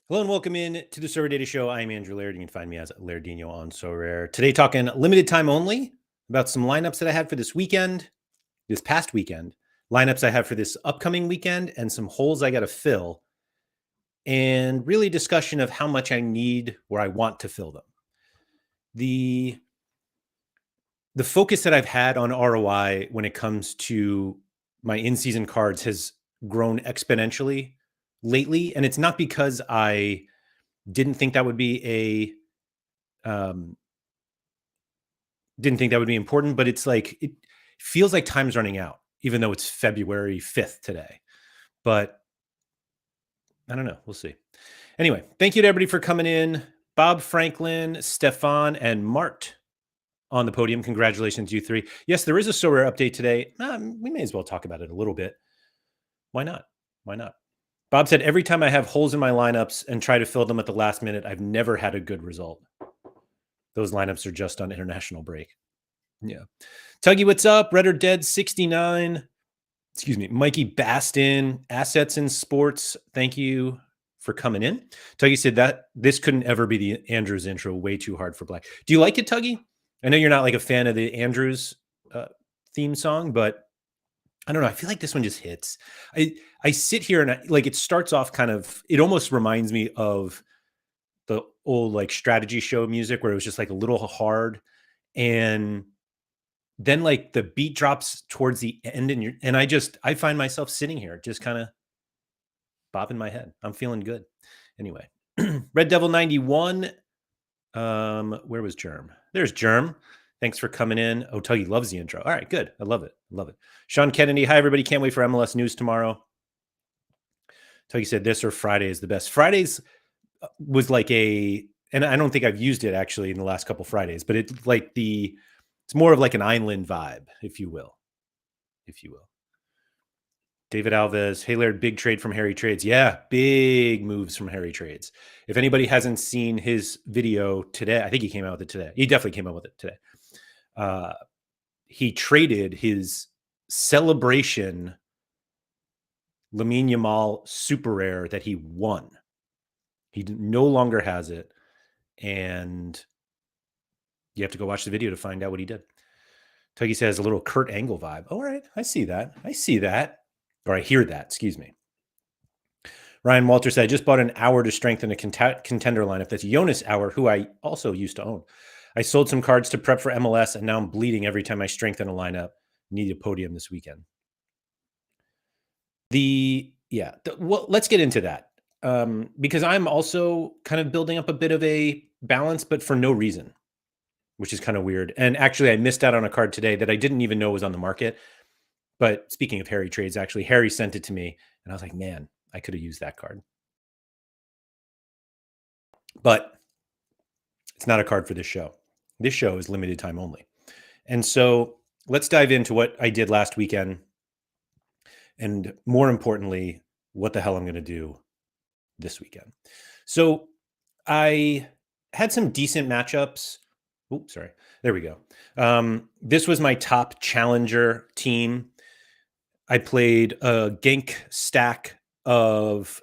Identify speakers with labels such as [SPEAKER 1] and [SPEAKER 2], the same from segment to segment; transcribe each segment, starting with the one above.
[SPEAKER 1] Hello and welcome in to the Server Data Show. I'm Andrew Laird. You can find me as Lairdinho on Sorare. Today, talking limited time only about some lineups that I had for this weekend, this past weekend, lineups I have for this upcoming weekend, and some holes I got to fill, and really discussion of how much I need or I want to fill them. The focus that I've had on ROI when it comes to my in-season cards has grown exponentially lately, and it's not because I didn't think that would be didn't think that would be important, but it's like it feels like time's running out, even though it's February 5th today. But I don't know. We'll see. Anyway, thank you to everybody for coming in. Bob Franklin, Stefan, and Mart on the podium. Congratulations, you three. Yes, there is a Sorare update today. We may as well talk about it a little bit. Why not? Why not? Bob said, every time I have holes in my lineups and try to fill them at the last minute, I've never had a good result. Those lineups are just on international break. Yeah. Tuggy, what's up? Red or Dead 69. Excuse me. Mikey Bastin, Assets in Sports. Thank you for coming in. Tuggy said that this couldn't ever be the Andrews intro. Way too hard for Black. Do you like it, Tuggy? I know you're not like a fan of the Andrews theme song, but I don't know. I feel like this one just hits. I sit here and it starts off kind of, it almost reminds me of the old like strategy show music where it was just like a little hard. And then like the beat drops towards the end and I find myself sitting here just kind of bobbing my head. I'm feeling good. Anyway, Red Devil 91. Where was Germ? There's Germ. Thanks for coming in. Oh, Tuggy loves the intro. All right, good. I love it. Love it. Sean Kennedy. Hi, everybody. Can't wait for MLS news tomorrow. Tuggy said this or Friday is the best. Fridays was like and I don't think I've used it actually in the last couple Fridays, but it's more of like an island vibe, if you will. David Alves, hey Laird, big trade from Harry Trades. Yeah, big moves from Harry Trades. If anybody hasn't seen his video today, I think he came out with it today. He definitely came out with it today. He traded his celebration Lamine Yamal super rare that he won. He no longer has it, and you have to go watch the video to find out what he did. Tuggy says a little Kurt Angle vibe. All right, I see that. Or I hear that, excuse me. Ryan Walter said, I just bought an hour to strengthen a contender lineup. That's Jonas Hour, who I also used to own. I sold some cards to prep for MLS, and now I'm bleeding every time I strengthen a lineup. Need a podium this weekend. Well, let's get into that. Because I'm also kind of building up a bit of a balance, but for no reason, which is kind of weird. And actually, I missed out on a card today that I didn't even know was on the market. But speaking of Harry Trades, actually, Harry sent it to me, and I was like, man, I could have used that card. But it's not a card for this show. This show is limited time only. And so let's dive into what I did last weekend. And more importantly, what the hell I'm going to do this weekend. So I had some decent matchups. Oops, sorry. There we go. This was my top challenger team. I played a gank stack of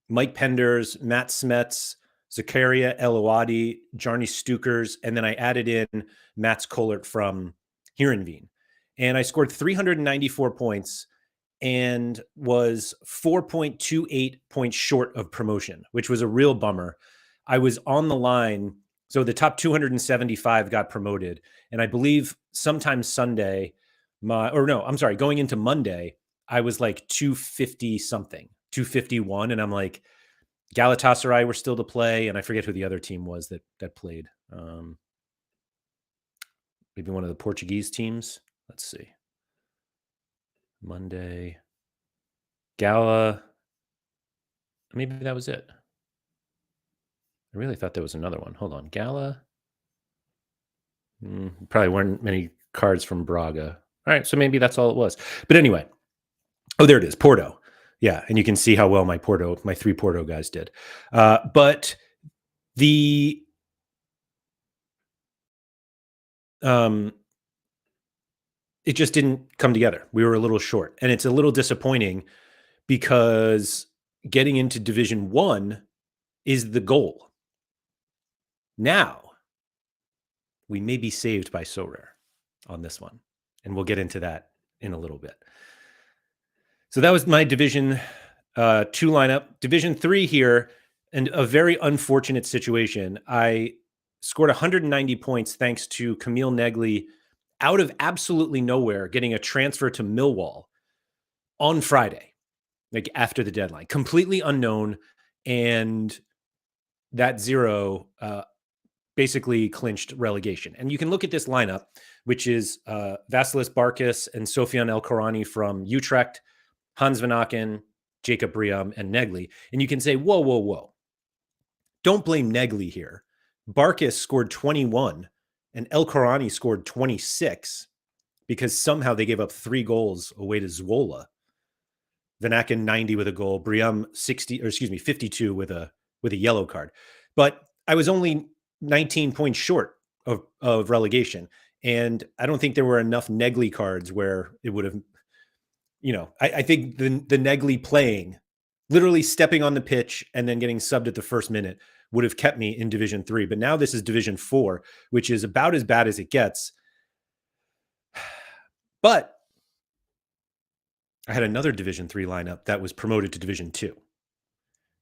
[SPEAKER 1] Mike Penders, Matt Smets, Zakaria Eloadi, Jarny Stukers, and then I added in Mats Kollert from Heerenveen. And I scored 394 points and was 4.28 points short of promotion, which was a real bummer. I was on the line. So the top 275 got promoted. And I believe sometime Sunday, going into Monday, I was like 250 something, 251. And I'm like, Galatasaray were still to play. And I forget who the other team was that played. Maybe one of the Portuguese teams. Let's see. Monday. Gala. Maybe that was it. I really thought there was another one. Hold on. Gala. Probably weren't many cards from Braga. All right. So maybe that's all it was. But anyway. Oh, there it is. Porto. Yeah. And you can see how well my three Porto guys did. But it just didn't come together. We were a little short. And it's a little disappointing because getting into Division 1, is the goal. Now, we may be saved by Sorare on this one, and we'll get into that in a little bit. So that was my Division 2 lineup. Division 3 here, and a very unfortunate situation. I scored 190 points thanks to Camille Negley out of absolutely nowhere getting a transfer to Millwall on Friday, like after the deadline, completely unknown. And that zero basically clinched relegation. And you can look at this lineup, which is Vasilis Barkas and Sofian El Korani from Utrecht, Hans Van Aken, Jacob Briam, and Negley. And you can say, whoa, whoa, whoa. Don't blame Negley here. Barkas scored 21 and El Korani scored 26 because somehow they gave up 3 goals away to Zwolle. Van Aken 90 with a goal, Briam 52 with a yellow card. But I was only 19 points short of relegation. And I don't think there were enough Negley cards where it would have, I think the Negley playing, literally stepping on the pitch and then getting subbed at the first minute would have kept me in Division 3. But now this is Division 4, which is about as bad as it gets. But I had another Division 3 lineup that was promoted to Division 2.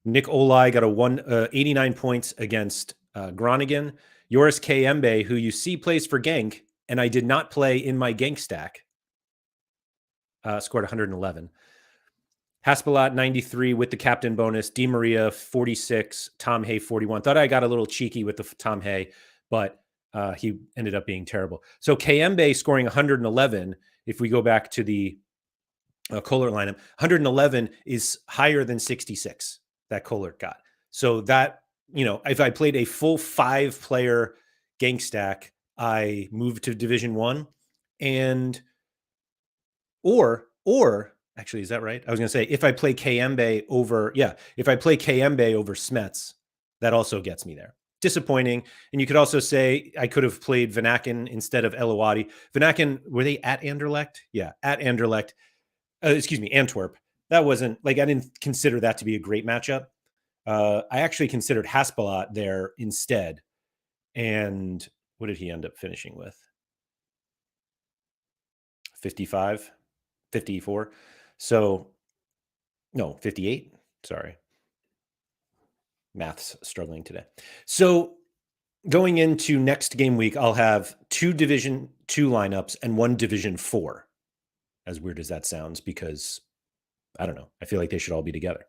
[SPEAKER 1] Nick Olai got 89 points against Groningen. Joris Kayembe, who you see plays for Genk, and I did not play in my Genk stack, scored 111. Haspelat 93 with the captain bonus. Di Maria 46. Tom Hay 41. Thought I got a little cheeky with the Tom Hay, but he ended up being terrible. So Kayembe scoring 111. If we go back to the Kohler lineup, 111 is higher than 66 that Kohler got. So that, if I played a full 5-player Genk stack, I moved to Division 1, and or actually, is that right? I was going to say if I play Kayembe over Smets, that also gets me there. Disappointing. And you could also say I could have played Van Aken instead of Elouadi. Van Aken, were they at Anderlecht? Yeah, at Anderlecht. Antwerp. That wasn't I didn't consider that to be a great matchup. I actually considered Haspelat there instead. And what did he end up finishing with? 55, 54. So, no, 58. Sorry. Math's struggling today. So going into next game week, I'll have 2 Division 2 lineups and 1 Division 4. As weird as that sounds, because I don't know. I feel like they should all be together.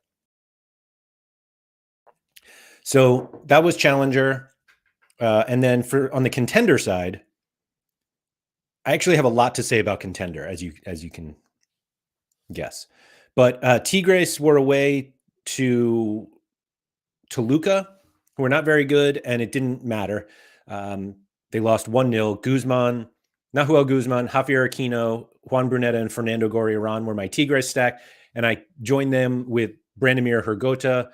[SPEAKER 1] So that was Challenger. And then on the Contender side, I actually have a lot to say about Contender, as you can guess. But Tigres were away to Toluca, who were not very good, and it didn't matter. They lost 1-0. Nahuel Guzman, Javier Aquino, Juan Bruneta, and Fernando Gorriarán were my Tigres stack, and I joined them with Branimir Hrgota,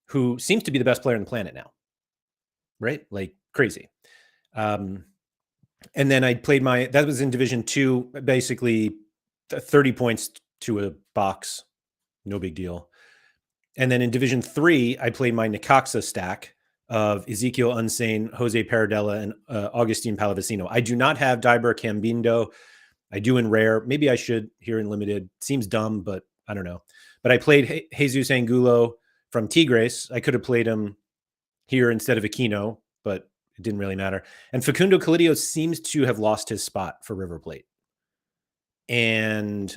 [SPEAKER 1] who seems to be the best player on the planet now, right? Like crazy. And then I played that was in Division 2, basically 30 points to a box, no big deal. And then in Division 3, I played my Necaxa stack of Ezekiel Unsane, Jose Paradella, and Augustine Palavecino. I do not have Diber Cambindo. I do in Rare. Maybe I should here in Limited. Seems dumb, but I don't know. But I played Jesus Angulo from Tigres. I could have played him here instead of Aquino, but it didn't really matter. And Facundo Calidio seems to have lost his spot for River Plate. And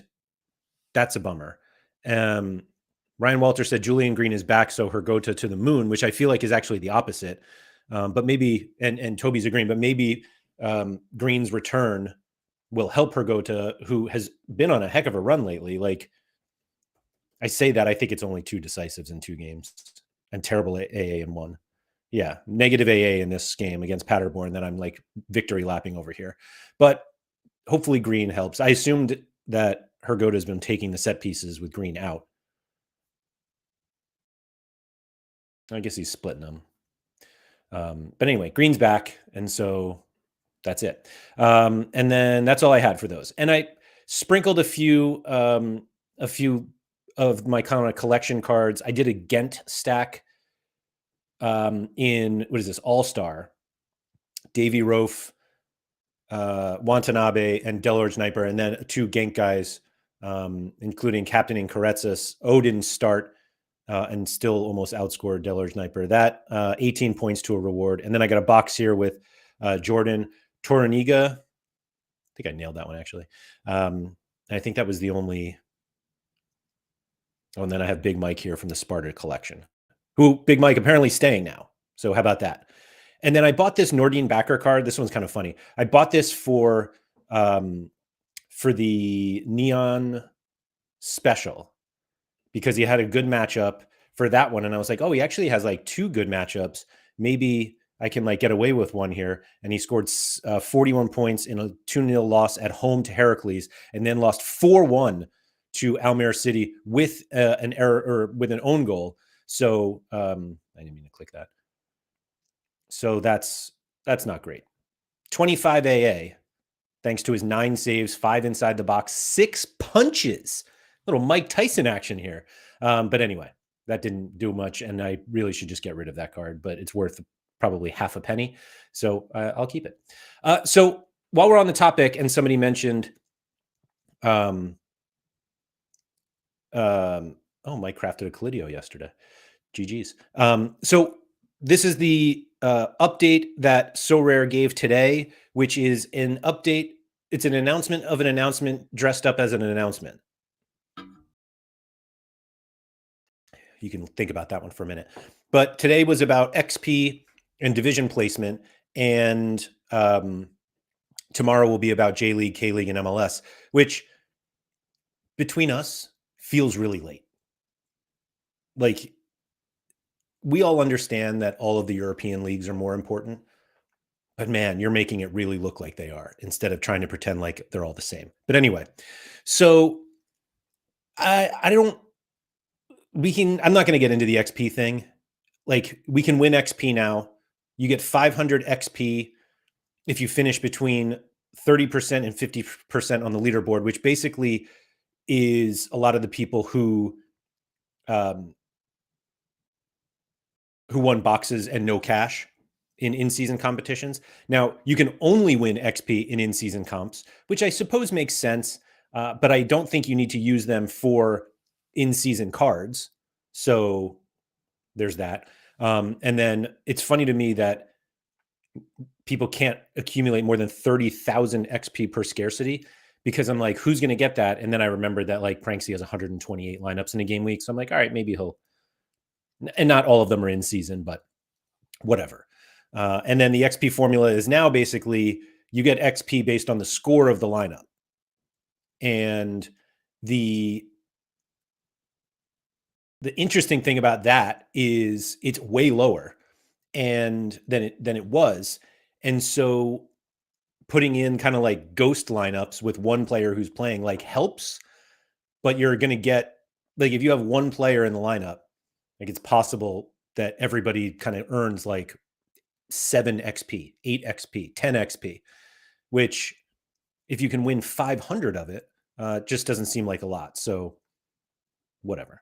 [SPEAKER 1] that's a bummer. Ryan Walter said Julian Green is back, so Hrgota to the moon, which I feel like is actually the opposite. But maybe, and Toby's agreeing, but maybe Green's return will help Hrgota, who has been on a heck of a run lately. Like, I say that, I think it's only 2 decisives in 2 games and terrible AA in 1. Yeah, negative AA in this game against Paderborn, then I'm like victory lapping over here. But hopefully Green helps. I assumed that Hrgota has been taking the set pieces with Green out. I guess he's splitting them. But anyway, Green's back, and so that's it. And then that's all I had for those. And I sprinkled a few of my kind of collection cards. I did a Ghent stack in what is this, All-Star, Davy Rofe, Watanabe, and Delor Sniper, and then 2 Genk guys, including captaining Karetzis. O didn't start and still almost outscored Delor Sniper. That 18 points to a reward. And then I got a box here with Jordan Toruniga. I think I nailed that one, actually. I think that was the only. Oh, and then I have Big Mike here from the Sparta collection, who Big Mike apparently staying now. So how about that? And then I bought this Nordine backer card. This one's kind of funny. I bought this for the Neon special because he had a good matchup for that one. And I was like, oh, he actually has like 2 good matchups. Maybe I can like get away with one here. And he scored 41 points in a 2-0 loss at home to Heracles, and then lost 4-1 to Almere City with an error or with an own goal. So I didn't mean to click that. So that's not great. 25 AA, thanks to his 9 saves, 5 inside the box, 6 punches. Little Mike Tyson action here. But anyway, that didn't do much, and I really should just get rid of that card, but it's worth probably half a penny. So I'll keep it. So while we're on the topic, and somebody mentioned Mike crafted a Collidio yesterday. GG's. So this is the update that Sorare gave today, which is an update. It's an announcement of an announcement dressed up as an announcement. You can think about that one for a minute. But today was about XP and division placement, and tomorrow will be about J League, K League, and MLS, which between us feels really late. Like, we all understand that all of the European leagues are more important, but man, you're making it really look like they are instead of trying to pretend like they're all the same. But anyway, so I'm not going to get into the XP thing. Like, we can win XP now. You get 500 XP if you finish between 30% and 50% on the leaderboard, which basically is a lot of the people who won boxes and no cash in in-season competitions. Now, you can only win XP in in-season comps, which I suppose makes sense, but I don't think you need to use them for in-season cards. So there's that. And then it's funny to me that people can't accumulate more than 30,000 XP per scarcity, because I'm like, who's going to get that? And then I remembered that like Pranksy has 128 lineups in a game week. So I'm like, all right, maybe he'll, and not all of them are in season, but whatever. And then the XP formula is now basically you get XP based on the score of the lineup. And the interesting thing about that is it's way lower and than it was. And so putting in kind of like ghost lineups with one player who's playing like helps, but you're going to get, like, if you have one player in the lineup, like, it's possible that everybody kind of earns like 7 XP, 8 XP, 10 XP, which if you can win 500 of it, just doesn't seem like a lot. So whatever.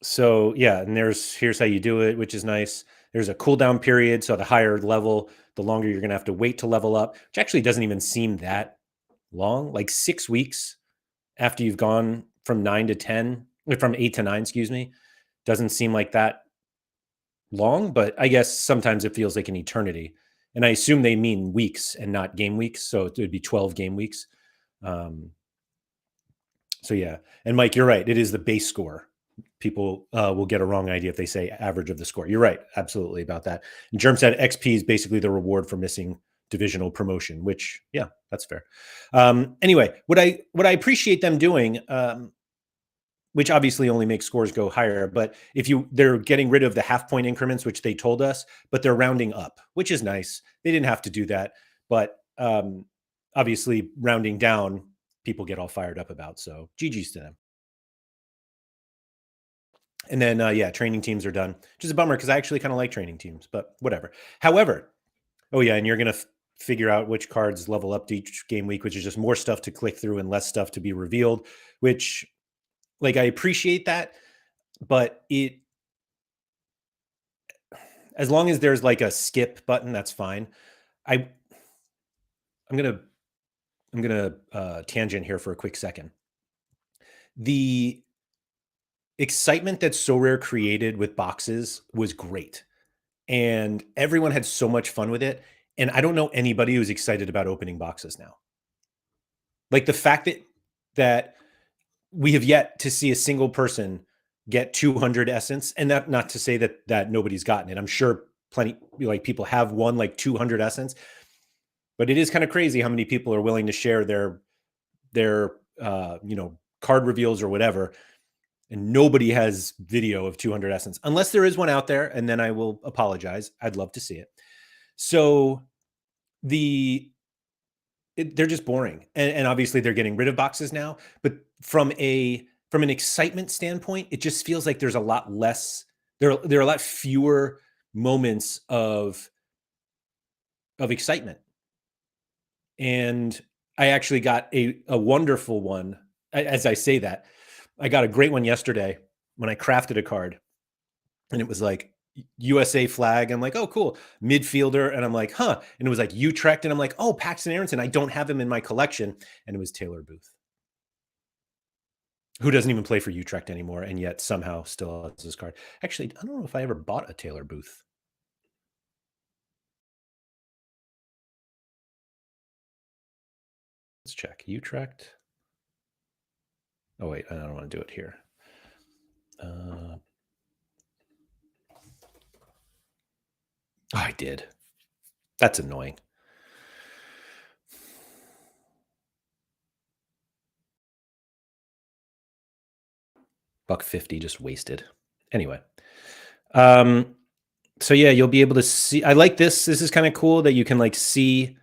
[SPEAKER 1] So yeah, and here's how you do it, which is nice. There's a cooldown period. So the higher level, the longer you're going to have to wait to level up, which actually doesn't even seem that long, like 6 weeks after you've gone from 9 to 10, from 8 to 9, excuse me, doesn't seem like that long, but I guess sometimes it feels like an eternity. And I assume they mean weeks and not game weeks. So it would be 12 game weeks. So yeah. And Mike, you're right. It is the base score. People will get a wrong idea if they say average of the score. You're right. Absolutely about that. And Germ said XP is basically the reward for missing divisional promotion, which, yeah, that's fair. Anyway, what I appreciate them doing, which obviously only makes scores go higher, but they're getting rid of the half-point increments, which they told us, but they're rounding up, which is nice. They didn't have to do that, but obviously rounding down, people get all fired up about. So GG's to them. And then, yeah, training teams are done, which is a bummer because I actually kind of like training teams, but whatever. However, oh yeah, and you're going to figure out which cards level up to each game week, which is just more stuff to click through and less stuff to be revealed, which, like, I appreciate that, but as long as there's like a skip button, that's fine. I'm gonna tangent here for a quick second. The excitement that Sorare created with boxes was great, and everyone had so much fun with it. And I don't know anybody who's excited about opening boxes now. Like the fact that we have yet to see a single person get 200 essence, and that not to say that nobody's gotten it. I'm sure plenty like people have won like 200 essence, but it is kind of crazy how many people are willing to share their card reveals or whatever, and nobody has video of 200 essence unless there is one out there, and then I will apologize. I'd love to see it. So they're just boring, and obviously they're getting rid of boxes now, but from an excitement standpoint, it just feels like there's a lot less, there are a lot fewer moments of excitement. And I actually got a wonderful one. As I say that, I got a great one yesterday when I crafted a card, and it was like USA flag. I'm like, oh, cool, midfielder, and I'm like, huh, and it was like Utrecht, and I'm like, oh, Paxton Aronson. I don't have him in my collection, and it was Taylor Booth, who doesn't even play for Utrecht anymore, and yet somehow still has this card. Actually, I don't know if I ever bought a Taylor Booth. Let's check. Utrecht. Oh, wait, I don't want to do it here. Oh, I did. That's annoying. $1.50 just wasted. Anyway. So yeah, you'll be able to see. I like this. This is kind of cool that you can like see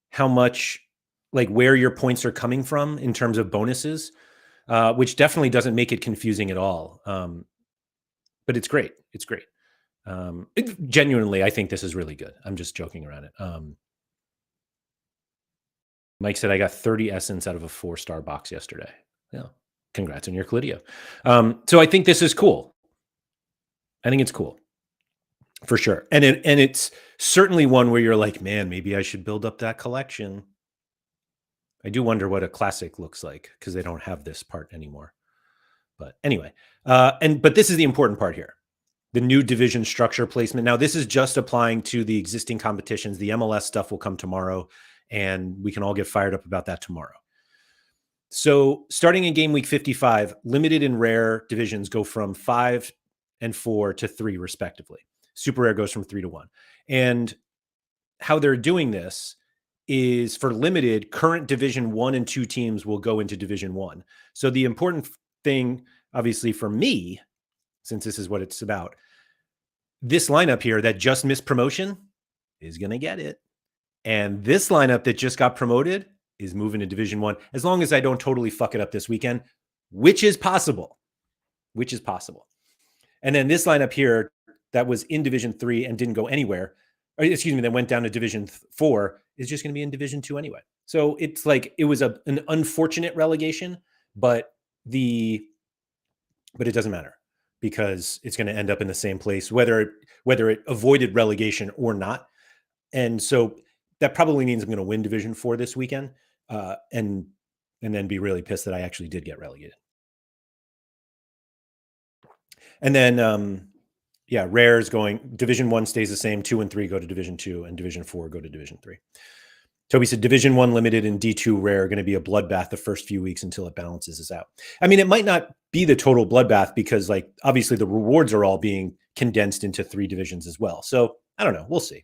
[SPEAKER 1] how much, like where your points are coming from in terms of bonuses, which definitely doesn't make it confusing at all. But it's great. It's great. Genuinely, I think this is really good. I'm just joking around it. Mike said I got 30 essence out of a 4-star box yesterday. Yeah. Congrats on your Clidio. So I think this is cool. I think it's cool for sure. And it's certainly one where you're like, man, maybe I should build up that collection. I do wonder what a classic looks like because they don't have this part anymore. But anyway, but this is the important part here. The new division structure placement. Now, this is just applying to the existing competitions. The MLS stuff will come tomorrow, and we can all get fired up about that tomorrow. So starting in game week 55, limited and rare divisions go from 5 and 4 to 3 respectively. Super rare goes from 3 to 1. And how they're doing this is for limited, current division 1 and 2 teams will go into division 1. So the important thing, obviously for me, since this is what it's about, this lineup here that just missed promotion is going to get it. And this lineup that just got promoted is moving to division 1, as long as I don't totally fuck it up this weekend, which is possible. And then this lineup here that was in division 3 and didn't go anywhere, or excuse me, that went down to division 4 is just going to be in division 2 anyway. So it's like, it was an unfortunate relegation, but it doesn't matter because it's going to end up in the same place, whether it avoided relegation or not. And so that probably means I'm going to win division 4 this weekend, and then be really pissed that I actually did get relegated. And then, rares going, division 1 stays the same, 2 and 3 go to division 2, and division 4 go to division 3. Toby said division 1 limited and D2 rare are going to be a bloodbath the first few weeks until it balances out. I mean, it might not be the total bloodbath because, like, obviously the rewards are all being condensed into 3 divisions as well. So I don't know. We'll see.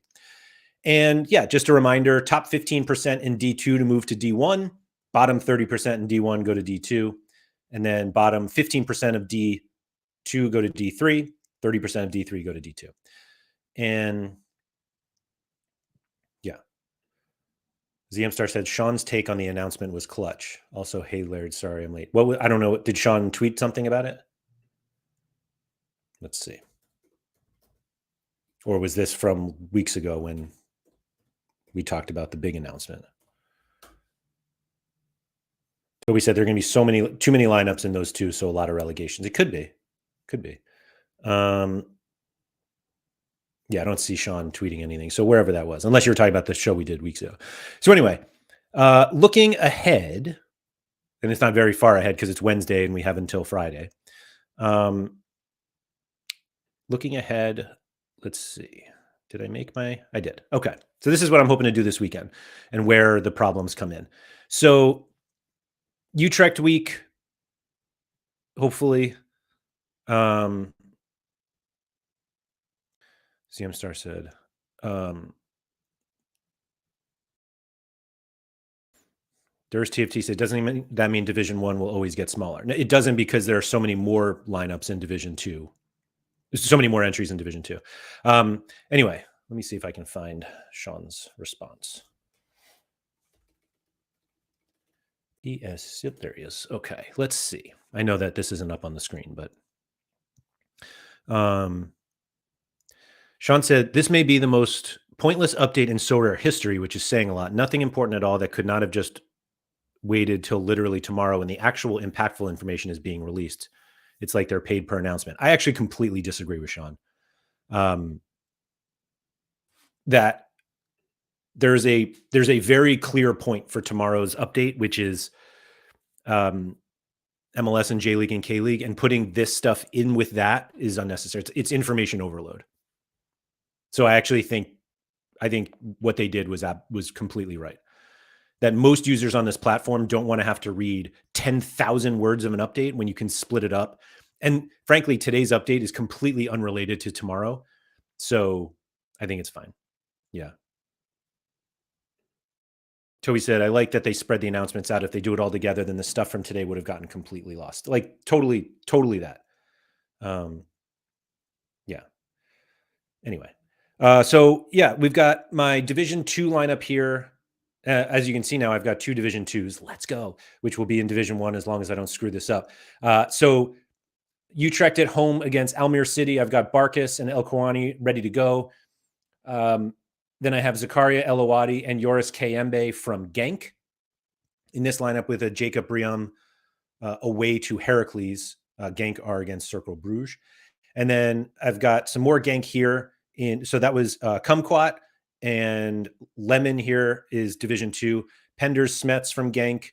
[SPEAKER 1] And yeah, just a reminder, top 15% in D2 to move to D1, bottom 30% in D1 go to D2, and then bottom 15% of D2 go to D3, 30% of D3 go to D2. And yeah. ZMstar said Sean's take on the announcement was clutch. Also, hey Laird, sorry I'm late. Well, I don't know. Did Sean tweet something about it? Let's see. Or was this from weeks ago when we talked about the big announcement? So we said there are going to be too many lineups in those two, so a lot of relegations. It could be. Yeah, I don't see Sean tweeting anything. So wherever that was, unless you were talking about the show we did weeks ago. So anyway, looking ahead, and it's not very far ahead because it's Wednesday and we have until Friday. Looking ahead, let's see. Did I make I did. Okay. So this is what I'm hoping to do this weekend and where the problems come in. So Utrecht week, hopefully. CM Star said, there's TFT said, doesn't that mean Division 1 will always get smaller? No, it doesn't, because there are so many more lineups in Division 2. There's so many more entries in Division 2. Anyway, let me see if I can find Sean's response. There he is. Okay, let's see. I know that this isn't up on the screen, but Sean said, this may be the most pointless update in Sorare history, which is saying a lot. Nothing important at all that could not have just waited till literally tomorrow when the actual impactful information is being released. It's like they're paid per announcement. I actually completely disagree with Sean. That there's a very clear point for tomorrow's update, which is MLS and J League and K League, and putting this stuff in with that is unnecessary. It's information overload. So I think what they did was completely right. That most users on this platform don't want to have to read 10,000 words of an update when you can split it up. And frankly, today's update is completely unrelated to tomorrow. So I think it's fine. Yeah. Toby said, I like that they spread the announcements out. If they do it all together, then the stuff from today would have gotten completely lost. Like totally that. Yeah. Anyway. So yeah, we've got my Division 2 lineup here. As you can see now, I've got 2 Division 2s. Let's go, which will be in Division 1 as long as I don't screw this up. So Utrecht at home against Almere City. I've got Barkas and El Kouani ready to go. Then I have Zakaria El Awadi and Yoris Kayembe from Genk in this lineup, with a Jacob Briam away to Heracles. Genk are against Cercle Bruges. And then I've got some more Genk here. So that was Kumquat, and Lemon here is Division 2. Penders Smets from Genk.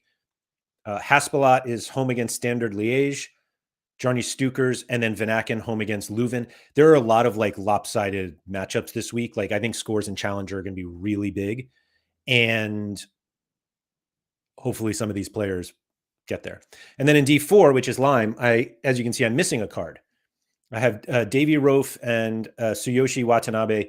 [SPEAKER 1] Haspelat is home against Standard Liège. Jarny Stukers, and then Van Aken home against Leuven. There are a lot of like lopsided matchups this week. Like I think scores and Challenger are going to be really big, and hopefully some of these players get there. And then in D4, which is Lime, as you can see, I'm missing a card. I have Davy Rofe and Tsuyoshi Watanabe.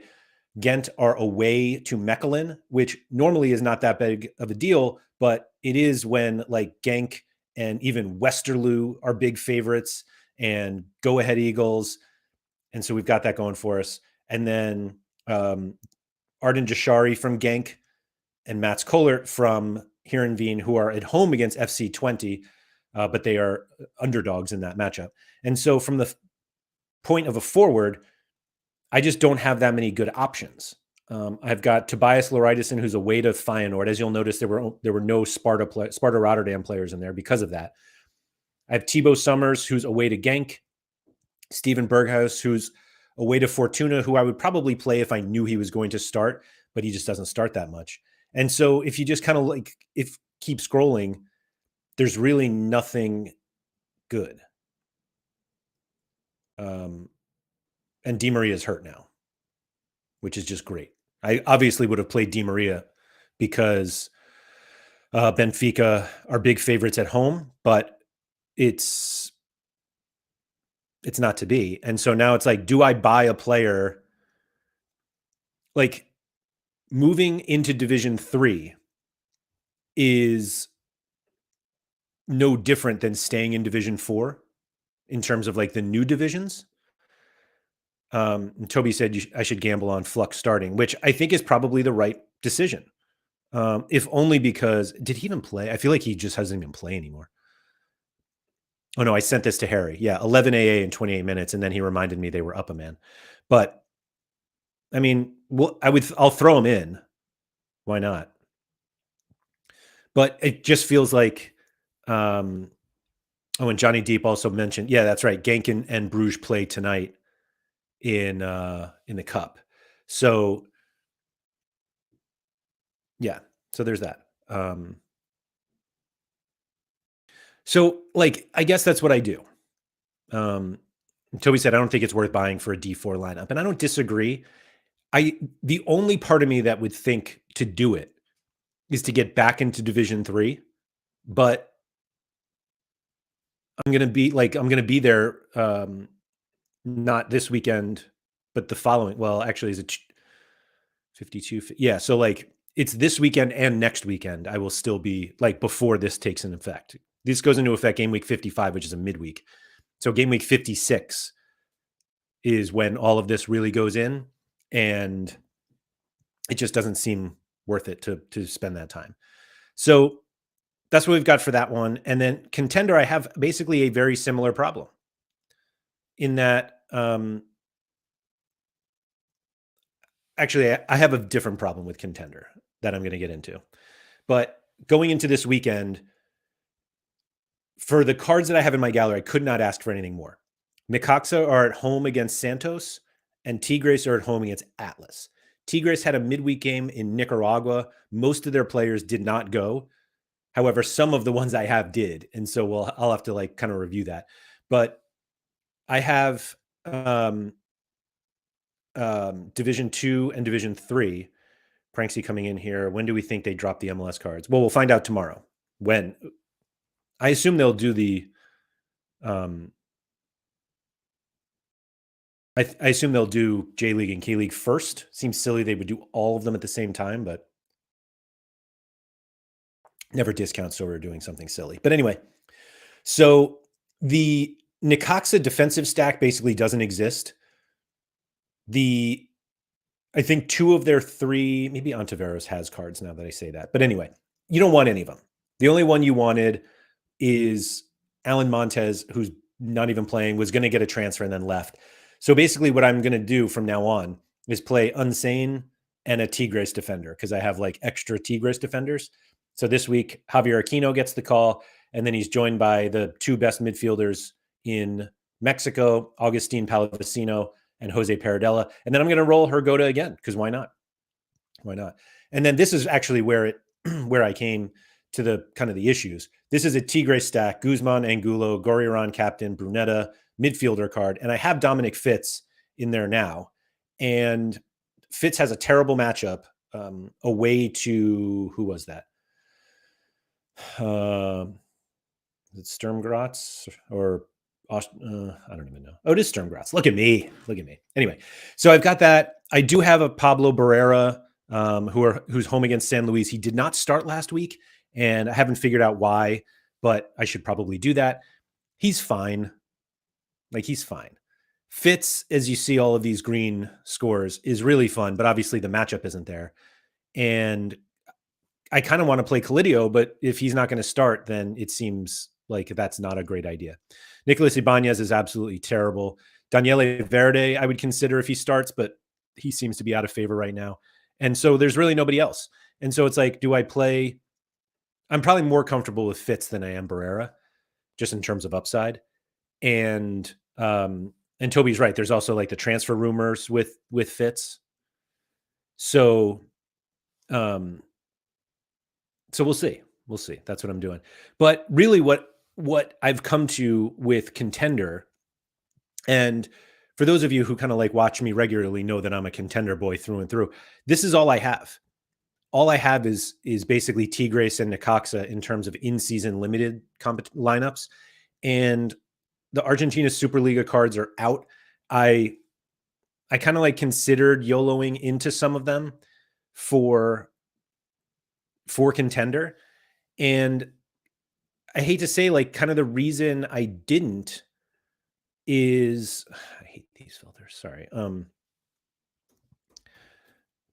[SPEAKER 1] Ghent are away to Mechelen, which normally is not that big of a deal, but it is when like Genk and even Westerlo are big favorites, and Go Ahead Eagles. And so we've got that going for us. And then Arden Jashari from Genk and Mats Kollert from Heerenveen, who are at home against FC20, but they are underdogs in that matchup. And so from the point of a forward, I just don't have that many good options. I've got Tobias Laurideson, who's away to Feyenoord. As you'll notice, there were no Sparta Rotterdam players in there because of that. I have Thibaut Summers, who's away to Genk. Steven Berghaus, who's away to Fortuna, who I would probably play if I knew he was going to start, but he just doesn't start that much. And so if you just kind of keep scrolling, there's really nothing good. And Di Maria is hurt now, which is just great. I obviously would have played Di Maria because Benfica are big favorites at home, but it's not to be. And so now it's like, do I buy a player? Like moving into Division 3 is no different than staying in Division 4 in terms of like the new divisions. Toby said I should gamble on Flux starting, which I think is probably the right decision. If only because, did he even play? I feel like he just doesn't even play anymore. Oh no, I sent this to Harry. Yeah, 11 AA in 28 minutes, and then he reminded me they were up a man. But I mean, I'll throw him in. Why not? But it just feels like, and Johnny Deep also mentioned, yeah, that's right. Genk and Bruges play tonight in the cup. So yeah, so there's that. So like, I guess that's what I do. Um, Toby said, I don't think it's worth buying for a D4 lineup. And I don't disagree. The only part of me that would think to do it is to get back into Division 3, but I'm gonna be there not this weekend, but the following. Well, actually, is it 52? Yeah, so like it's this weekend and next weekend. I will still be like before this takes in effect. This goes into effect game week 55, which is a midweek. So game week 56 is when all of this really goes in, and it just doesn't seem worth it to spend that time. So that's what we've got for that one. And then Contender, I have basically a very similar problem in that actually I have a different problem with Contender that I'm going to get into. But going into this weekend, for the cards that I have in my gallery, I could not ask for anything more. Necaxa are at home against Santos, and Tigres are at home against Atlas. Tigres had a midweek game in Nicaragua. Most of their players did not go. However, some of the ones I have did, and so I'll have to like kind of review that. But I have Division 2 and Division 3. Pranksy coming in here. When do we think they drop the MLS cards? Well, we'll find out tomorrow. When? I assume they'll do the I assume they'll do J League and K League first. Seems silly they would do all of them at the same time, but never discount Sorare doing something silly. But anyway, so the Necaxa defensive stack basically doesn't exist. I think 2 of their 3, maybe Ontiveros has cards now that I say that. But anyway, you don't want any of them. The only one you wanted is Alan Montez, who's not even playing, was going to get a transfer and then left. So basically what I'm going to do from now on is play Unsane and a Tigres defender because I have like extra Tigres defenders. So this week, Javier Aquino gets the call, and then he's joined by the 2 best midfielders in Mexico, Augustin Palavecino and Jose Paradella. And then I'm going to roll Hergoda again because why not? Why not? And then this is actually where where I came to the kind of the issues. This is a Tigre stack: Guzman, Angulo, Goriran, captain, Brunetta, midfielder card, and I have Dominic Fitz in there now. And Fitz has a terrible matchup away to who was that? Sturm Graz or I don't even know. Oh, it is Sturm Graz. Look at me. Look at me. Anyway, so I've got that. I do have a Pablo Barrera who's home against San Luis. He did not start last week, and I haven't figured out why, but I should probably do that. He's fine. Like, he's fine. Fitz, as you see all of these green scores, is really fun, but obviously the matchup isn't there. And I kind of want to play Calidio, but if he's not going to start, then it seems like that's not a great idea. Nicolas Ibanez is absolutely terrible. Daniele Verde, I would consider if he starts, but he seems to be out of favor right now. And so there's really nobody else. And so it's like, do I play? I'm probably more comfortable with Fitz than I am Barrera, just in terms of upside. And Toby's right. There's also like the transfer rumors with Fitz. So so we'll see. We'll see. That's what I'm doing. But really what I've come to with Contender, and for those of you who kind of like watch me regularly know that I'm a Contender boy through and through. This is all I have. All I have is basically Tigres and Necaxa in terms of in-season limited lineups. And the Argentina Superliga cards are out. I kind of like considered YOLOing into some of them for Contender. And I hate to say, like, kind of the reason I didn't is I hate these filters. Sorry.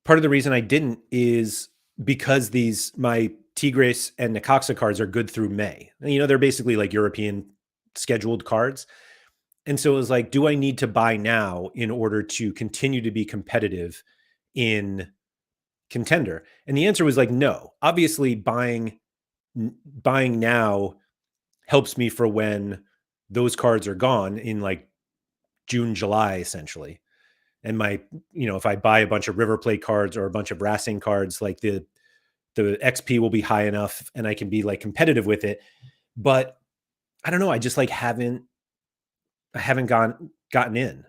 [SPEAKER 1] Part of the reason I didn't is because my Tigres and Necaxa cards are good through May. And, you know, they're basically like European scheduled cards. And so it was like, do I need to buy now in order to continue to be competitive in Contender? And the answer was like, no. Obviously, buying now helps me for when those cards are gone in like June, July, essentially. and my, if I buy a bunch of River Plate cards or a bunch of Racing cards, like the XP will be high enough and I can be like competitive with it. But I don't know. I just like I haven't gotten in.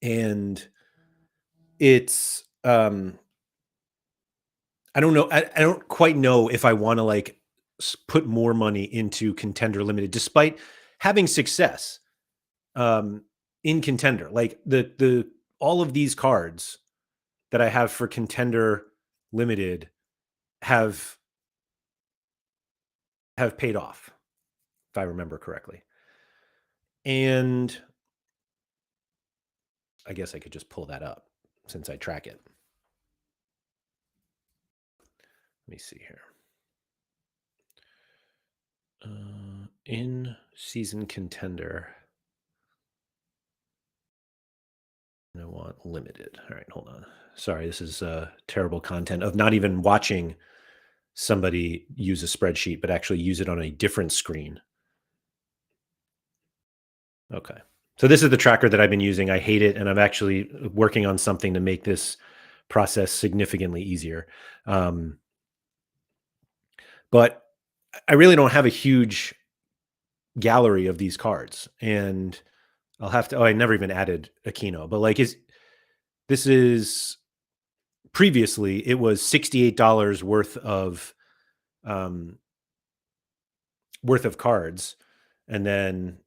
[SPEAKER 1] And it's, I don't know. I don't quite know if I want to like put more money into Contender Limited, despite having success um, in Contender. Like the all of these cards that I have for Contender Limited have paid off, if I remember correctly. And I guess I could just pull that up since I track it. Let me see here. In season Contender. I want limited. All right, hold on. Sorry, this is terrible content of not even watching somebody use a spreadsheet, but actually use it on a different screen. Okay. So this is the tracker that I've been using. I hate it, and I'm actually working on something to make this process significantly easier. But I really don't have a huge gallery of these cards, and I'll have to. Oh, I never even added Aquino, but like, this is previously it was $68 um, worth of cards, and then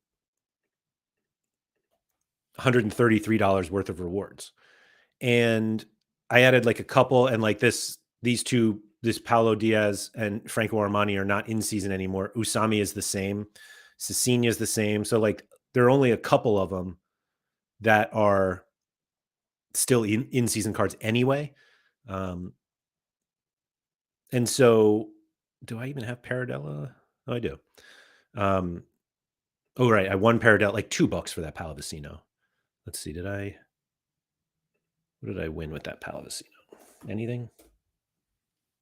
[SPEAKER 1] $133 worth of rewards. And I added like a couple, and like these two, this Paulo Diaz and Franco Armani are not in season anymore. Usami is the same. Cecina is the same. So like there are only a couple of them that are still in season cards anyway. And so do I even have Paradella? Oh, I do. Oh, right. I won Paradella, like $2 for that Pallavicino. Let's see. What did I win with that Pallavicino? Anything?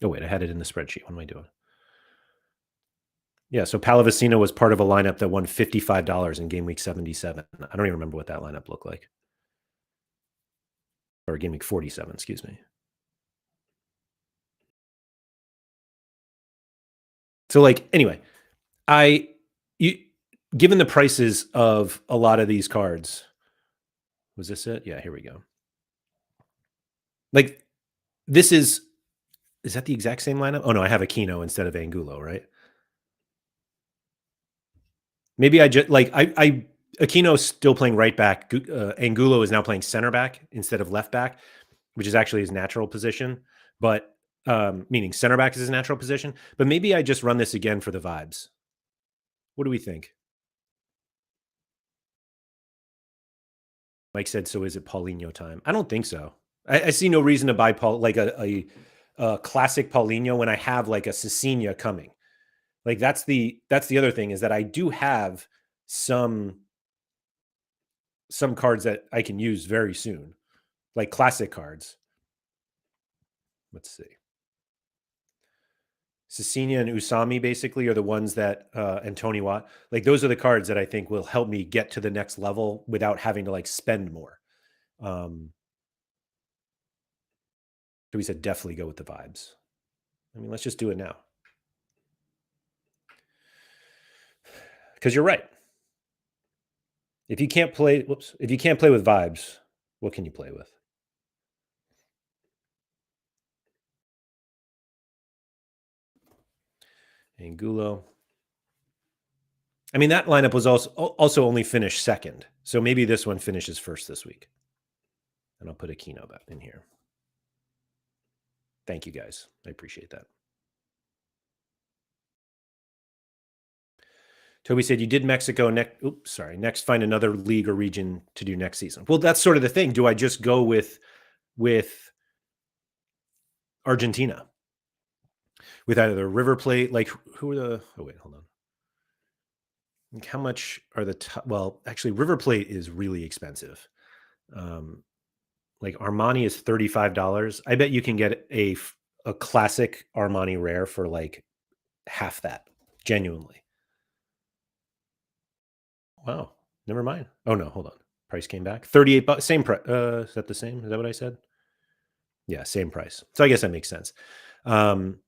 [SPEAKER 1] Oh, wait. I had it in the spreadsheet. What am I doing? Yeah. So Pallavicino was part of a lineup that won $55 in game week 77. I don't even remember what that lineup looked like. Or game week 47, excuse me. So, like, anyway, given the prices of a lot of these cards, was this it? Yeah, here we go. Like, this is that the exact same lineup? Oh no, I have Aquino instead of Angulo, right? Maybe I just like Aquino's still playing right back. Angulo is now playing center back instead of left back, which is actually his natural position. But meaning center back is his natural position. But maybe I just run this again for the vibes. What do we think? Mike said, "So is it Paulinho time?" I don't think so. I see no reason to buy Paul like a classic Paulinho when I have like a Cecina coming. Like that's the other thing, is that I do have some cards that I can use very soon, like classic cards. Let's see. Cecina and Usami basically are the ones that and Tony Watt, like those are the cards that I think will help me get to the next level without having to like spend more. So we said definitely go with the vibes. I mean, let's just do it now. Because you're right. If you can't play with vibes, what can you play with? Angulo. I mean, that lineup was also only finished second. So maybe this one finishes first this week. And I'll put Aquino back in here. Thank you, guys. I appreciate that. Toby said you did Mexico next find another league or region to do next season. Well, that's sort of the thing. Do I just go with Argentina? With either the River Plate, like who are the hold on. Like how much are the well, actually River Plate is really expensive. Like Armani is $35. I bet you can get a classic Armani rare for like half that, genuinely. Wow. Never mind. Oh no, hold on. Price came back. 38 bucks. Same price. Is that the same? Is that what I said? Yeah, same price. So I guess that makes sense. Um,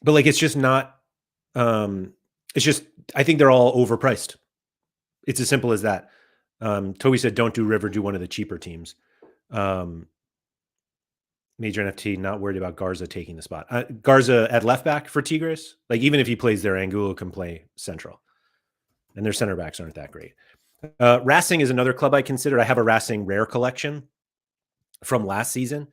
[SPEAKER 1] but like it's just not it's just I think they're all overpriced. It's as simple as that. Toby said don't do River, do one of the cheaper teams. Major NFT, not worried about Garza taking the spot. Garza at left back for Tigres. Like even if he plays there, Angulo can play central. And their center backs aren't that great. Racing is another club I consider. I have a Racing rare collection from last season,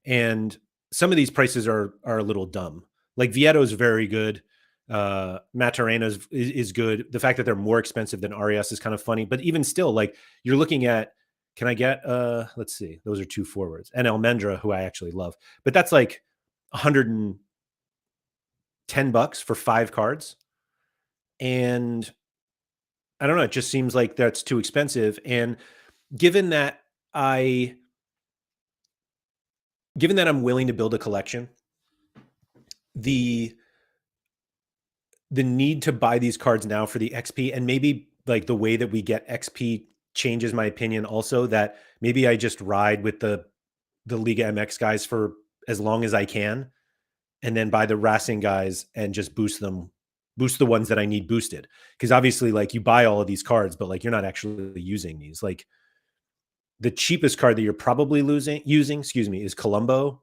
[SPEAKER 1] and some of these prices are a little dumb. Like Vieto is very good. Matarena is good. The fact that they're more expensive than Arias is kind of funny, but even still, like you're looking at, can I get let's see, those are two forwards and Almendra, who I actually love, but that's like $110 for 5 cards. And I don't know, it just seems like that's too expensive. And given that I given that I'm willing to build a collection, the need to buy these cards now for the XP, and maybe like the way that we get XP changes my opinion also, that maybe I just ride with the Liga MX guys for as long as I can, and then buy the Racing guys and just boost the ones that I need boosted. Because obviously, like you buy all of these cards, but like you're not actually using these. Like the cheapest card that you're probably using, is Colombo,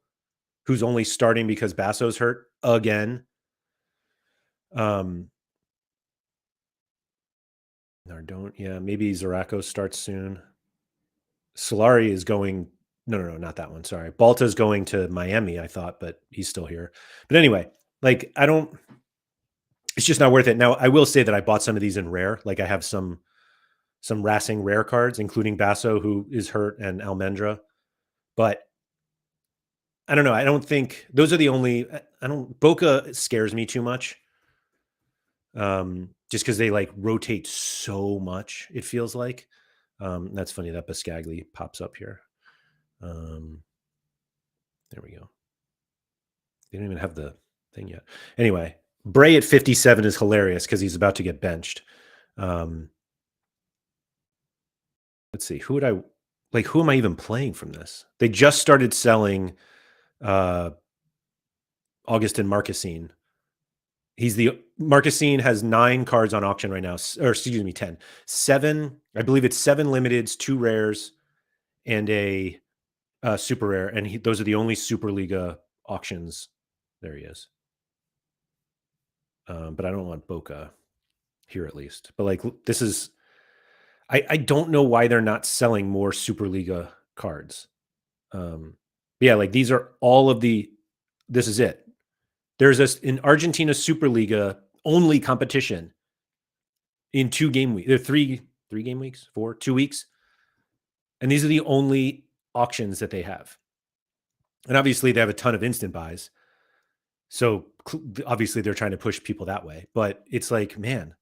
[SPEAKER 1] who's only starting because Basso's hurt again. Nardone, yeah, maybe Zarako starts soon. Solari is going. No, not that one. Sorry, Balta's going to Miami. I thought, but he's still here. But anyway, like I don't. It's just not worth it. Now I will say that I bought some of these in rare. Like I have some Racing rare cards, including Basso, who is hurt, and Almendra. But I don't know. I don't think those are the only. I don't. Boca scares me too much. Just because they like rotate so much, it feels like. That's funny that Biscagli pops up here. There we go. They don't even have the thing yet. Anyway, Bray at 57 is hilarious because he's about to get benched. Let's see. Who am I even playing from this? They just started selling Augustin Marquezine. Marquezine has 9 cards on auction right now, or excuse me, 10. 7, I believe it's 7 limiteds, 2 rares, and a super rare. And those are the only Superliga auctions. There he is. But I don't want Boca here, at least. But like this is, I don't know why they're not selling more Superliga cards. Yeah, like these are all of the. This is it. There's an Argentina Superliga only competition in 2 game weeks. There are 3 game weeks, 2 weeks, and these are the only auctions that they have. And obviously, they have a ton of instant buys. So obviously, they're trying to push people that way. But it's like, man,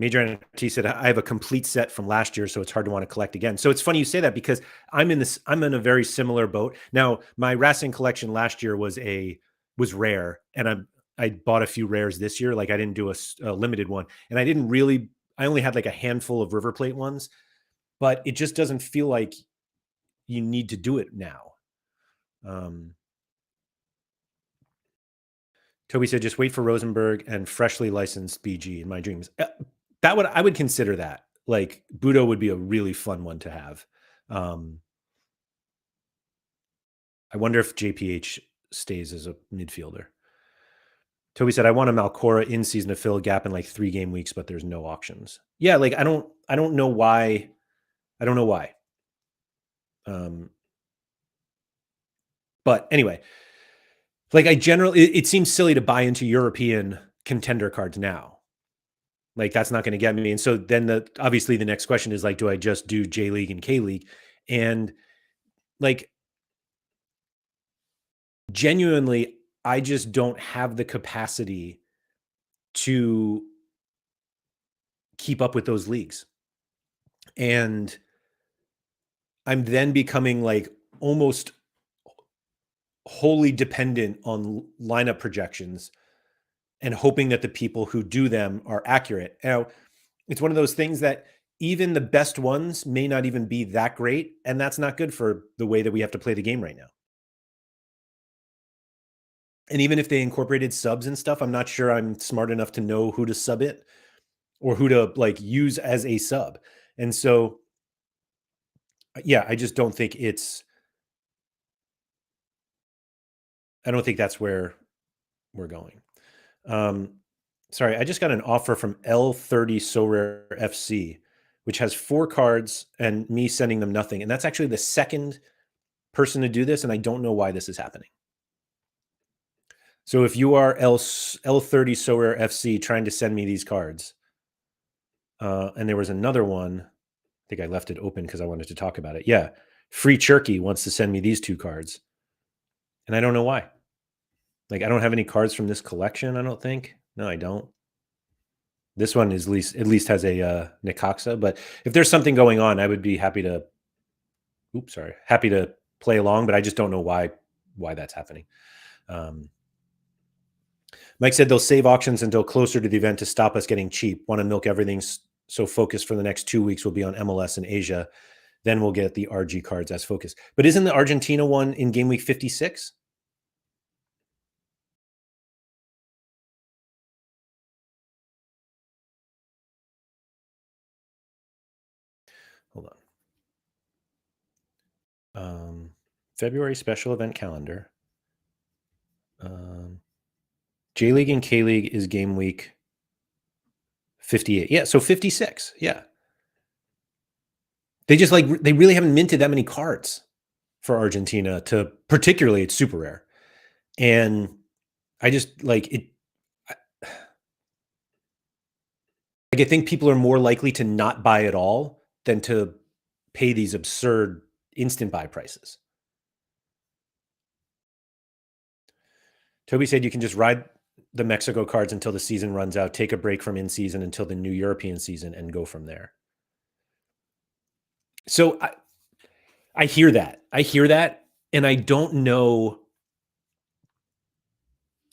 [SPEAKER 1] Major NFT said, I have a complete set from last year, so it's hard to want to collect again. So it's funny you say that because I'm in a very similar boat. Now, my Racing collection last year was rare, and I bought a few rares this year. Like I didn't do a limited one, and I only had like a handful of River Plate ones, but it just doesn't feel like you need to do it now. Toby said, just wait for Rosenberg and freshly licensed BG in my dreams. I would consider that. Like Budo would be a really fun one to have. I wonder if JPH stays as a midfielder. Toby said, I want a Malcora in season to fill a gap in like 3 game weeks, but there's no auctions. Yeah, like I don't know why. I don't know why. But anyway, like it seems silly to buy into European contender cards now. Like that's not going to get me. And so then obviously the next question is like, do I just do J League and K League? And like genuinely, I just don't have the capacity to keep up with those leagues. And I'm then becoming like almost wholly dependent on lineup projections and hoping that the people who do them are accurate. Now, It's one of those things that even the best ones may not even be that great, and that's not good for the way that we have to play the game right now. And even if they incorporated subs and stuff, I'm not sure I'm smart enough to know who to sub it or who to like use as a sub. And so, yeah, I just don't think I don't think that's where we're going. Um, Sorry, I just got an offer from L30 Sorare FC, which has 4 cards and me sending them nothing. And that's actually the second person to do this, and I don't know why this is happening. So if you are L30 Sorare FC trying to send me these cards, and there was another one, I think I left it open because I wanted to talk about it. Yeah, Free Cherky wants to send me these 2 cards, and I don't know why. Like I don't have any cards from this collection. I don't think. No, I don't. This one is at least has a Necaxa, but if there's something going on, I would be happy to. Oops, sorry, happy to play along, but I just don't know why that's happening. Um, Mike said they'll save auctions until closer to the event to stop us getting cheap. Want to milk everything so focus for the next 2 weeks will be on MLS and Asia. Then we'll get the RG cards as focus. But isn't the Argentina one in game week 56? Hold on. February special event calendar. J League and K League is game week 58. Yeah, so 56. Yeah. They really haven't minted that many cards for Argentina to particularly it's super rare. And I just like it like I think people are more likely to not buy at all than to pay these absurd instant buy prices. Toby said you can just ride the Mexico cards until the season runs out, take a break from in season until the new European season, and go from there. So I hear that. I hear that, and I don't know.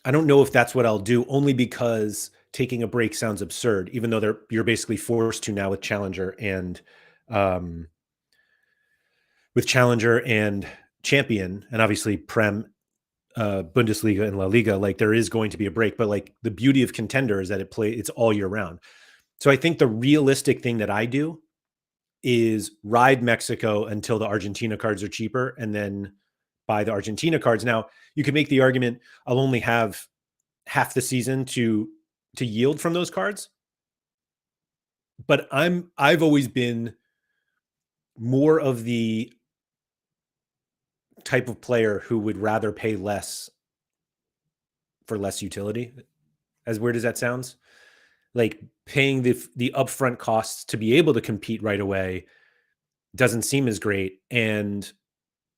[SPEAKER 1] I don't know if that's what I'll do. Only because taking a break sounds absurd, even though you're basically forced to now um, with Challenger and Champion, and obviously Prem, Bundesliga and La Liga. Like there is going to be a break, but like the beauty of Contender is that it's all year round. So I think the realistic thing that I do is ride Mexico until the Argentina cards are cheaper and then buy the Argentina cards. Now, you could make the argument I'll only have half the season to yield from those cards. But I've always been more of the type of player who would rather pay less for less utility. As weird as that sounds, like paying the upfront costs to be able to compete right away doesn't seem as great. And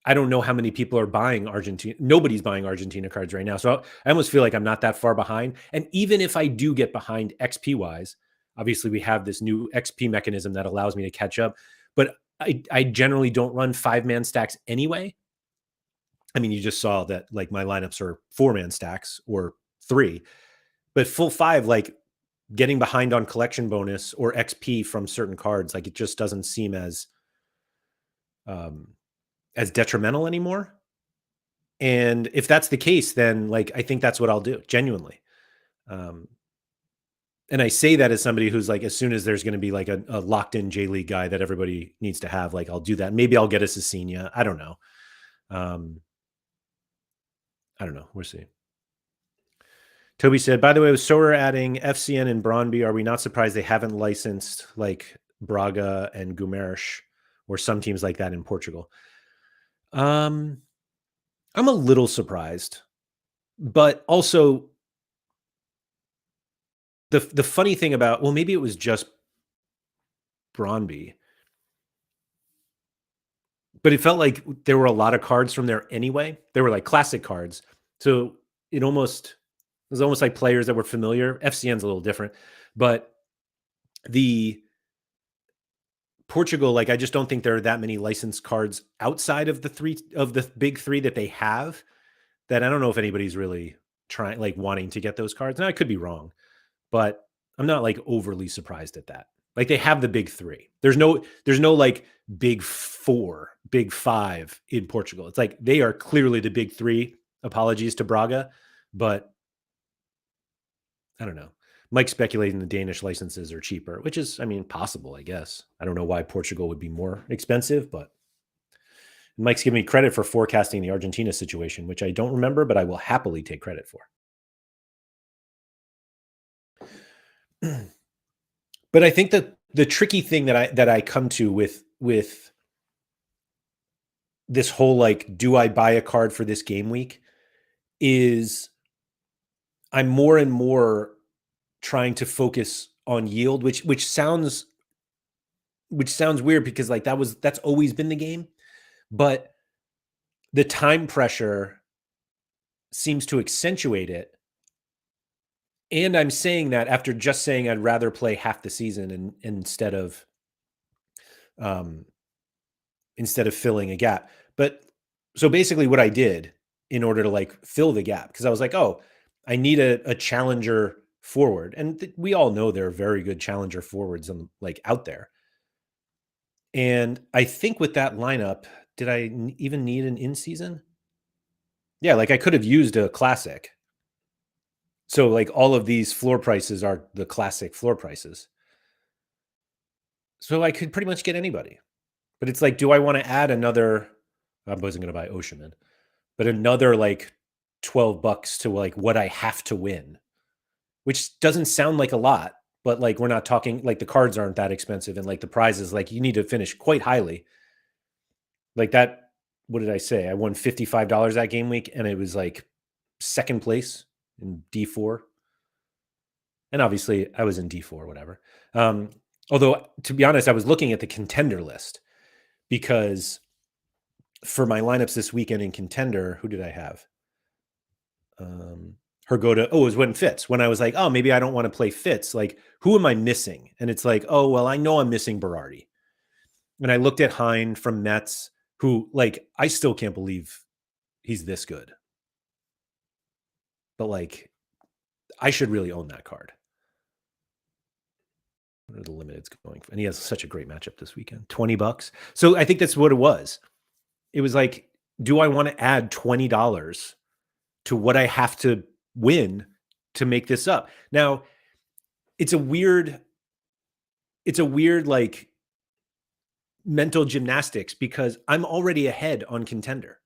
[SPEAKER 1] I don't know how many people are buying Argentina. Nobody's buying Argentina cards right now. So I almost feel like I'm not that far behind. And even if I do get behind XP wise, obviously we have this new XP mechanism that allows me to catch up. But I generally don't run 5-man stacks anyway. I mean, you just saw that like my lineups are 4-man stacks or 3, but full 5, like getting behind on collection bonus or XP from certain cards, like it just doesn't seem um, as detrimental anymore. And if that's the case, then like I think that's what I'll do genuinely. Um, and I say that as somebody who's like, as soon as there's going to be like a locked in J League guy that everybody needs to have, like I'll do that. Maybe I'll get a Cecina. I don't know. Um, I don't know. We'll see. Toby said, by the way, with Sorare adding FCN and Brøndby, are we not surprised they haven't licensed like Braga and Gumersh or some teams like that in Portugal? I'm a little surprised, but also the funny thing about, well, maybe it was just Brøndby, but it felt like there were a lot of cards from there anyway. They were like classic cards, so it was almost like players that were familiar. FCN's a little different, but the Portugal, like I just don't think there are that many licensed cards outside of the big 3 that they have, that I don't know if anybody's really wanting to get those cards. Now I could be wrong, but I'm not like overly surprised at that. Like they have the big three. There's no like big four, big five in Portugal. It's like they are clearly the big three. Apologies to Braga, but I don't know. Mike's speculating the Danish licenses are cheaper, which is, I mean, possible, I guess. I don't know why Portugal would be more expensive, but Mike's giving me credit for forecasting the Argentina situation, which I don't remember, but I will happily take credit for. But I think that the tricky thing that I come to with this whole like, do I buy a card for this game week is I'm more and more trying to focus on yield, which sounds weird because like that's always been the game, but the time pressure seems to accentuate it. And I'm saying that after just saying I'd rather play half the season um instead of filling a gap. But so basically what I did in order to like fill the gap, because I was like, oh, I need a challenger forward. And we all know there are very good challenger forwards like out there. And I think with that lineup, did I even need an in season? Yeah, like I could have used a classic. So like all of these floor prices are the classic floor prices. So I could pretty much get anybody. But it's like, do I want to add another? I wasn't going to buy Ocean, but another like $12 to like what I have to win, which doesn't sound like a lot, but like we're not talking like the cards aren't that expensive and like the prizes, like you need to finish quite highly. Like that, what did I say? I won $55 that game week and it was like second place in D4. And obviously I was in D4, whatever. Although to be honest, I was looking at the contender list because for my lineups this weekend in Contender, who did I have? Hergoda. Oh, it was when Fitz. When I was like, oh, maybe I don't want to play Fitz. Like, who am I missing? And it's like, oh, well, I know I'm missing Berardi. And I looked at Hein from Mets, who, like, I still can't believe he's this good. But like, I should really own that card. What are the limiteds going for? And he has such a great matchup this weekend. $20. So I think that's what it was. It was like, do I want to add $20 to what I have to win to make this up? Now, it's a weird like mental gymnastics because I'm already ahead on Contender.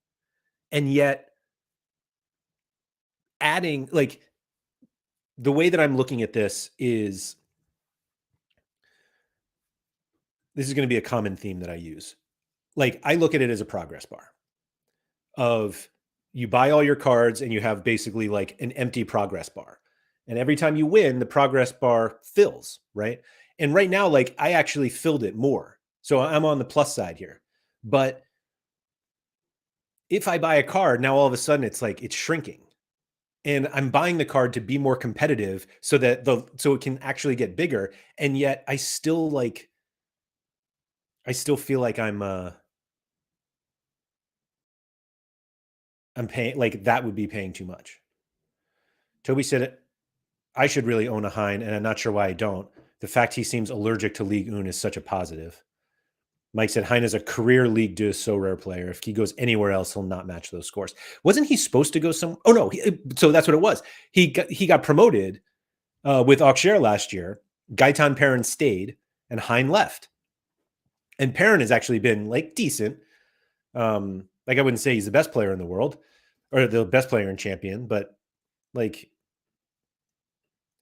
[SPEAKER 1] And yet adding like the way that I'm looking at this is going to be a common theme that I use. Like I look at it as a progress bar of you buy all your cards and you have basically like an empty progress bar. And every time you win, the progress bar fills, right? And right now, like I actually filled it more. So I'm on the plus side here. But if I buy a card, now all of a sudden it's like it's shrinking. And I'm buying the card to be more competitive so that so it can actually get bigger. And yet I still feel like I'm paying like that would be paying too much. Toby said I should really own a Hein, and I'm not sure why I don't. The fact he seems allergic to League Un is such a positive. Mike said Hein is a career League Deux Sorare player. If he goes anywhere else, he'll not match those scores. Wasn't he supposed to go some? Oh no, so that's what it was. He got promoted with Auxerre last year. Gaetan Perrin stayed, and Hein left. And Perrin has actually been like decent. Like I wouldn't say he's the best player in the world or the best player in Champion, but like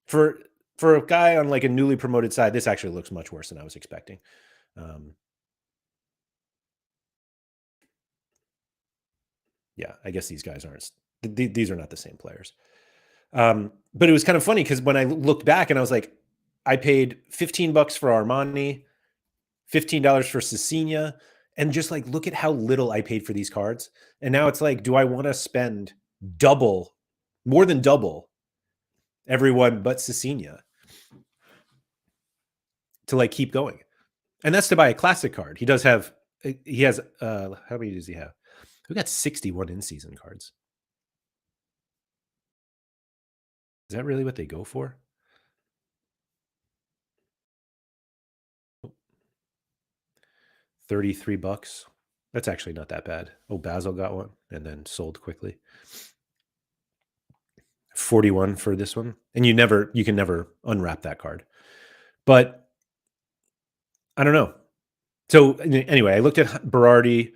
[SPEAKER 1] for a guy on like a newly promoted side, this actually looks much worse than I was expecting. Yeah, I guess these guys aren't. These are not the same players. But it was kind of funny because when I looked back and I was like, I paid $15 for Armani, $15 for Cecilia, and just like look at how little I paid for these cards. And now it's like, do I want to spend more than double everyone but Cecilia to like keep going? And that's to buy a classic card. He has how many does he have? We got 61 in-season cards. Is that really what they go for? $33. That's actually not that bad. Oh, Basil got one and then sold quickly. 41 for this one. And you can never unwrap that card. But I don't know. So anyway, I looked at Berardi.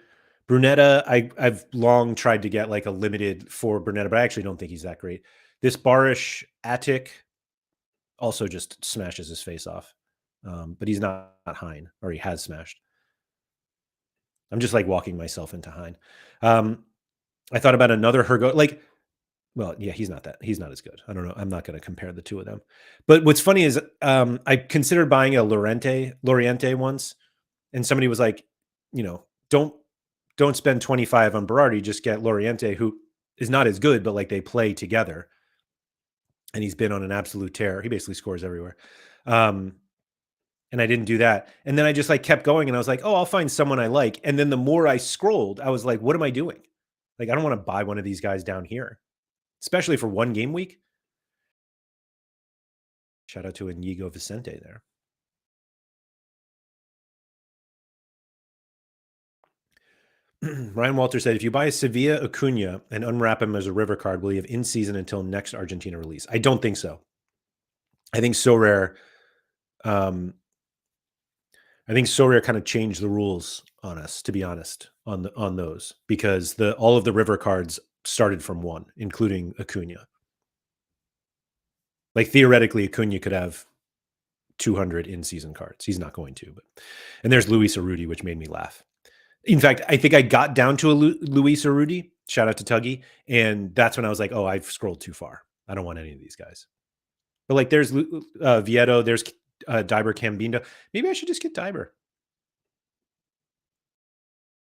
[SPEAKER 1] Brunetta, I've long tried to get like a limited for Brunetta, but I actually don't think he's that great. This Barish Attic also just smashes his face off. But he's not Hein, or he has smashed. I'm just like walking myself into Hein. I thought about another Hergo, like, well, yeah, he's not as good. I don't know. I'm not going to compare the two of them. But what's funny is I considered buying a Loriente once, and somebody was like, don't spend 25 on Berardi, just get Loriente, who is not as good, but like they play together. And he's been on an absolute tear. He basically scores everywhere. And I didn't do that. And then I just like kept going and I was like, oh, I'll find someone I like. And then the more I scrolled, I was like, what am I doing? Like, I don't want to buy one of these guys down here, especially for one game week. Shout out to Inigo Vicente there. Ryan Walter said, if you buy a Sevilla Acuna and unwrap him as a river card, will he have in season until next Argentina release? I don't think so. I think Sorare, kind of changed the rules on us, to be honest, on those, because all of the river cards started from one, including Acuna. Like theoretically, Acuna could have 200 in-season cards. He's not going to, and there's Luis Urruti, which made me laugh. In fact, I think I got down to a Luis Urruti. Shout out to Tuggy, and that's when I was like, "Oh, I've scrolled too far. I don't want any of these guys." But like, there's Vieto, there's Diber Cambindo. Maybe I should just get Diber.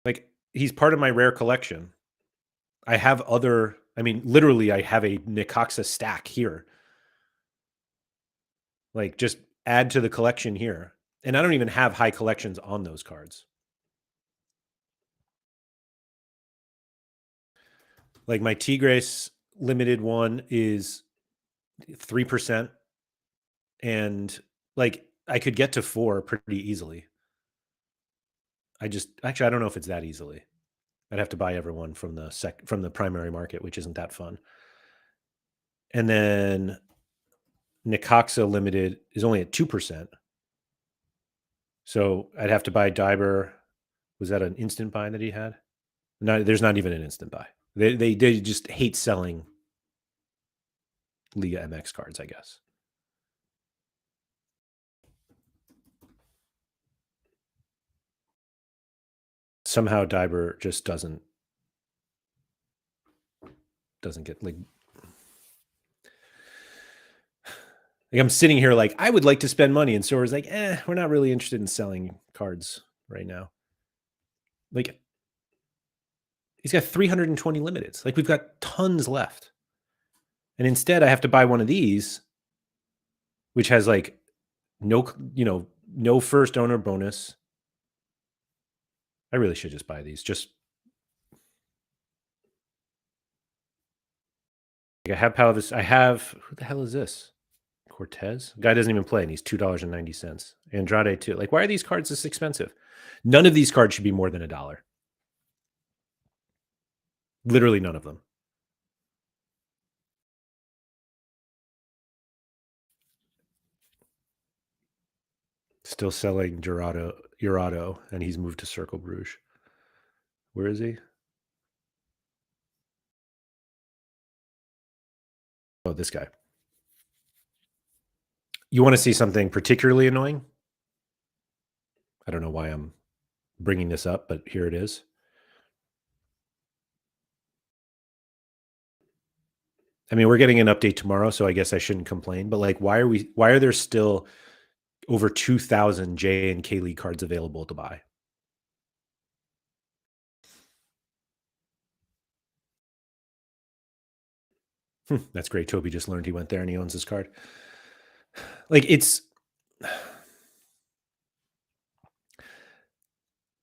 [SPEAKER 1] Like, he's part of my rare collection. I have literally, I have a Necaxa stack here. Like, just add to the collection here. And I don't even have high collections on those cards. Like, my Tigres limited one is 3%. And like, I could get to 4 pretty easily. I don't know if it's that easily. I'd have to buy everyone from the primary market, which isn't that fun. And then Necaxa limited is only at 2%. So I'd have to buy Diber. Was that an instant buy that he had? No, there's not even an instant buy. They just hate selling Liga MX cards, I guess. Somehow Diber just doesn't get like I'm sitting here like I would like to spend money, and Sora's like, we're not really interested in selling cards right now. Like, he's got 320 limiteds. Like, we've got tons left. And instead I have to buy one of these, which has like no first owner bonus. I really should just buy these. Just like, I have Palavas. I have, who the hell is this? Cortez? Guy doesn't even play, and he's $2.90. Andrade too. Like, why are these cards this expensive? None of these cards should be more than $1. Literally none of them. Still selling Jurado, and he's moved to Circle Bruges. Where is he? Oh, this guy. You want to see something particularly annoying? I don't know why I'm bringing this up, but here it is. I mean, we're getting an update tomorrow, so I guess I shouldn't complain. But like, why are there still over 2,000 J and K League cards available to buy? That's great. Toby just learned he went there and he owns this card. Like, it's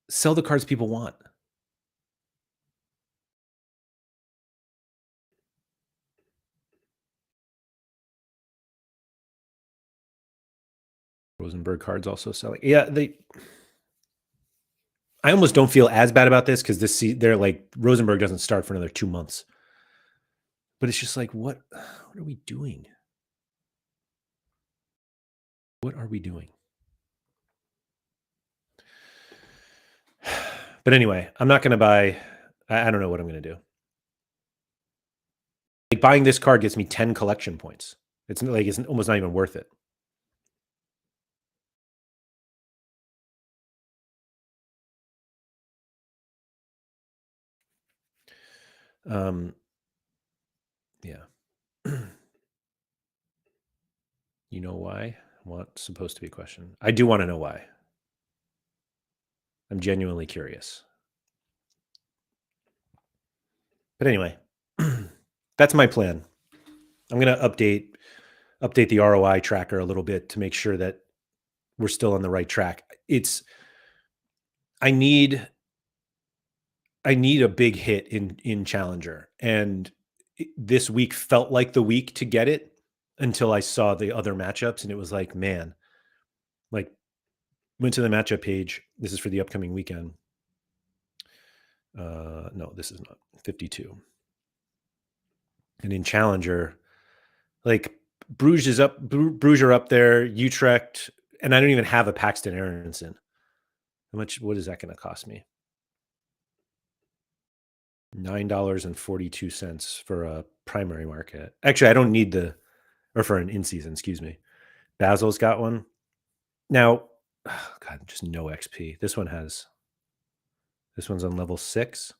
[SPEAKER 1] sell the cards people want. Rosenberg cards also selling. Yeah, I almost don't feel as bad about this because they're like Rosenberg doesn't start for another 2 months. But it's just like, what are we doing? What are we doing? But anyway, I'm not going to buy. I don't know what I'm going to do. Like buying this card gets me 10 collection points. It's almost not even worth it. Yeah. You know why? What's supposed to be a question? I do want to know why. I'm genuinely curious. But anyway, that's my plan. I'm going to update the ROI tracker a little bit to make sure that we're still on the right track. I need a big hit in Challenger, and this week felt like the week to get it until I saw the other matchups, and it was like, man, like went to the matchup page. This is for the upcoming weekend. No, this is not 52. And in Challenger, like Bruges are up there, Utrecht, and I don't even have a Paxton Aronson. What is that going to cost me? $9.42 for a primary market. Actually, I don't need or for an in-season, excuse me. Basil's got one. Now, God, just no XP. This one's on level 6.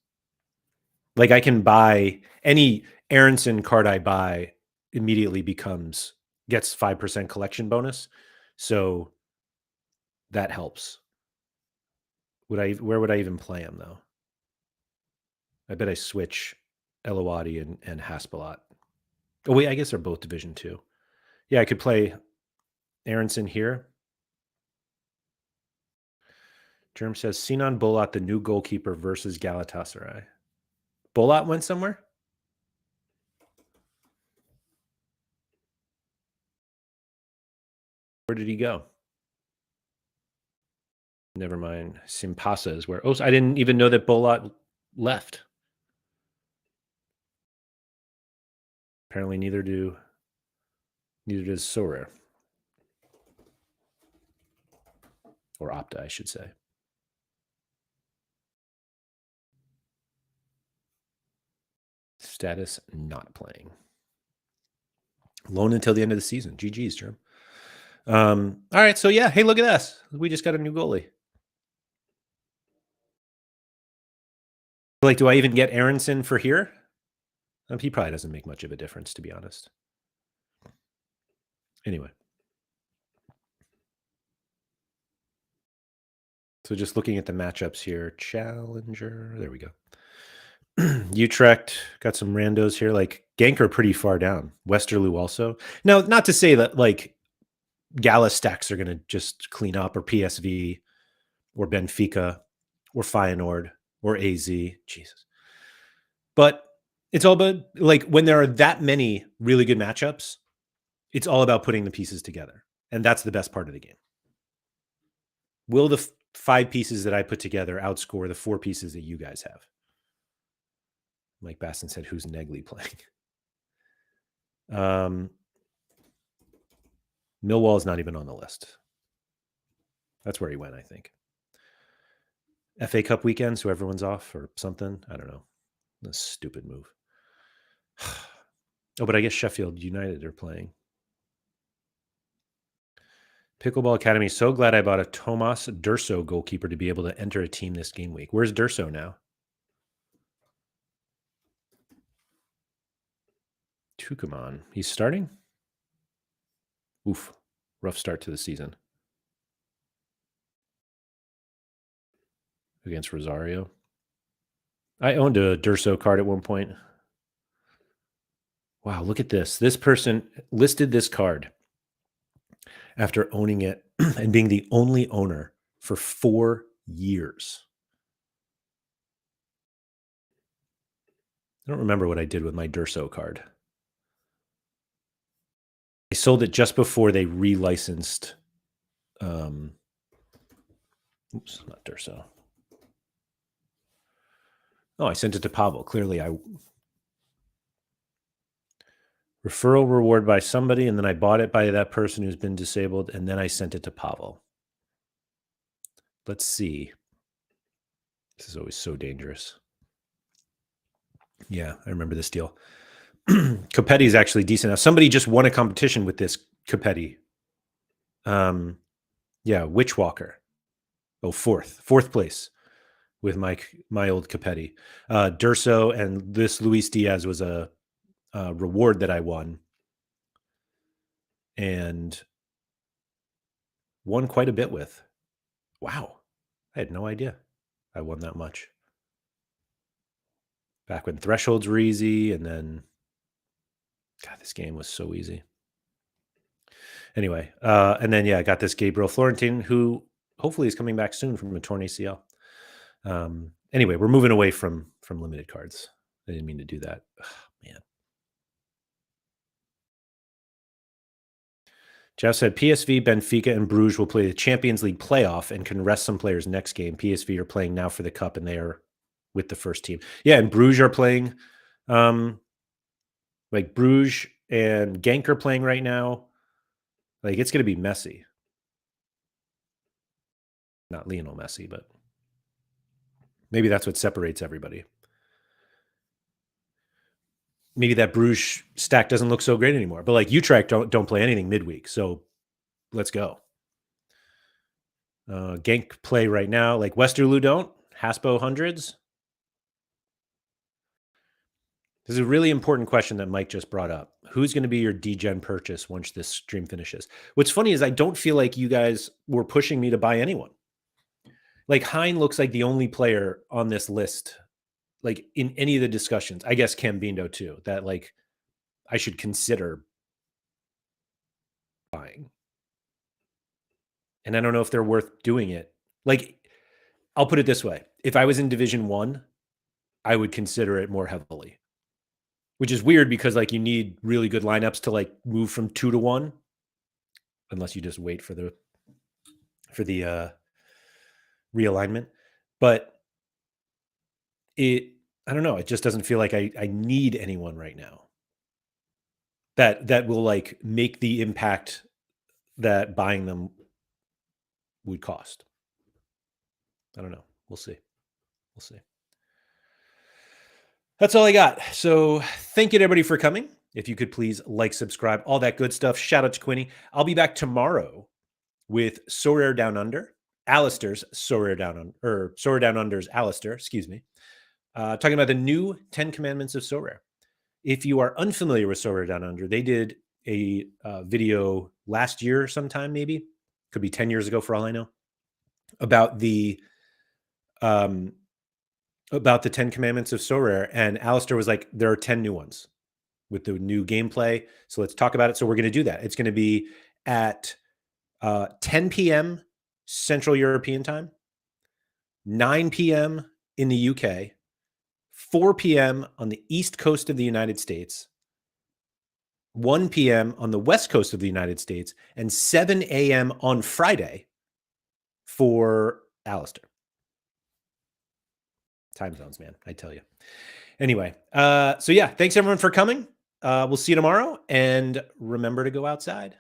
[SPEAKER 1] Like I can buy any Aronson card I buy immediately gets 5% collection bonus. So that helps. Where would I even play him though? I bet I switch Elowati and Haspelot. Oh wait, I guess they're both Division 2. Yeah, I could play Aronson here. Germ says Sinan Bolat, the new goalkeeper versus Galatasaray. Bolat went somewhere? Where did he go? Never mind. Simpasa is where. Oh, I didn't even know that Bolat left. Apparently, neither does Sorare. Or Opta, I should say. Status not playing. Loan until the end of the season. GG's, Germ. All right, so yeah. Hey, look at us. We just got a new goalie. Like, do I even get Aronson for here? He probably doesn't make much of a difference, to be honest. Anyway. So just looking at the matchups here. Challenger. There we go. Utrecht got some randos here. Like Ganker pretty far down. Westerlo also. Now, not to say that like Gala stacks are going to just clean up, or PSV or Benfica or Feyenoord or AZ. Jesus. But it's all about like when there are that many really good matchups, it's all about putting the pieces together. And that's the best part of the game. Will the 5 pieces that I put together outscore the 4 pieces that you guys have? Mike Baston said, who's Negley playing? Millwall is not even on the list. That's where he went, I think. FA Cup weekend, so everyone's off or something. I don't know. A stupid move. Oh, but I guess Sheffield United are playing. Pickleball Academy. So glad I bought a Tomas Durso goalkeeper to be able to enter a team this game week. Where's Durso now? Tucumán. He's starting? Oof. Rough start to the season. Against Rosario. I owned a Durso card at one point. Wow, look at this. This person listed this card after owning it and being the only owner for 4 years. I don't remember what I did with my Durso card. I sold it just before they relicensed. Oops, not Durso. Oh, I sent it to Pavel. Clearly, I referral reward by somebody, and then I bought it by that person who's been disabled, and then I sent it to Pavel. Let's see. This is always so dangerous. Yeah, I remember this deal. Copetti is actually decent. Now, somebody just won a competition with this Copetti. Yeah, Witchwalker. Oh, fourth place with my old Copetti. Durso and this Luis Diaz was a reward that I won, and won quite a bit with. Wow, I had no idea I won that much. Back when thresholds were easy, and then, God, this game was so easy. Anyway, and then I got this Gabriel Florentine, who hopefully is coming back soon from a torn ACL. Anyway, we're moving away from limited cards. I didn't mean to do that. Ugh, man. Jeff said PSV, Benfica, and Bruges will play the Champions League playoff and can rest some players next game. PSV are playing now for the cup, and they are with the first team. Yeah, and Bruges are playing. Like Bruges and Genk are playing right now. Like, it's going to be messy. Not Lionel Messi, but maybe that's what separates everybody. Maybe that Bruges stack doesn't look so great anymore. But like Utrecht don't play anything midweek, so let's go. Genk play right now. Like Westerlo don't. Haspo hundreds. This is a really important question that Mike just brought up. Who's going to be your degen purchase once this stream finishes? What's funny is I don't feel like you guys were pushing me to buy anyone. Like Hein looks like the only player on this list, like in any of the discussions. I guess Cambindo too, that like I should consider buying. And I don't know if they're worth doing it. Like, I'll put it this way. If I was in Division 1, I would consider it more heavily. Which is weird because like you need really good lineups to like move from 2 to 1, unless you just wait for the realignment. But I don't know, it just doesn't feel like I need anyone right now that will like make the impact that buying them would cost. I don't know. We'll see. We'll see. That's all I got. So thank you to everybody for coming. If you could please like, subscribe, all that good stuff. Shout out to Quinny. I'll be back tomorrow with Sorare Down Under, Alistair's Sorare Down Under, or Sorare Down Under's Alistair, excuse me. Talking about the new 10 Commandments of Sorare. If you are unfamiliar with Sorare Down Under, they did a video last year sometime, maybe. Could be 10 years ago for all I know, about the 10 Commandments of Sorare. And Alistair was like, there are 10 new ones with the new gameplay. So let's talk about it. So we're going to do that. It's going to be at 10 p.m. Central European time, 9 p.m. in the UK, 4 p.m. on the East Coast of the United States, 1 p.m. on the West Coast of the United States, and 7 a.m. on Friday for Alistair. Time zones, man, I tell you. Anyway, so yeah, thanks everyone for coming. We'll see you tomorrow, and remember to go outside.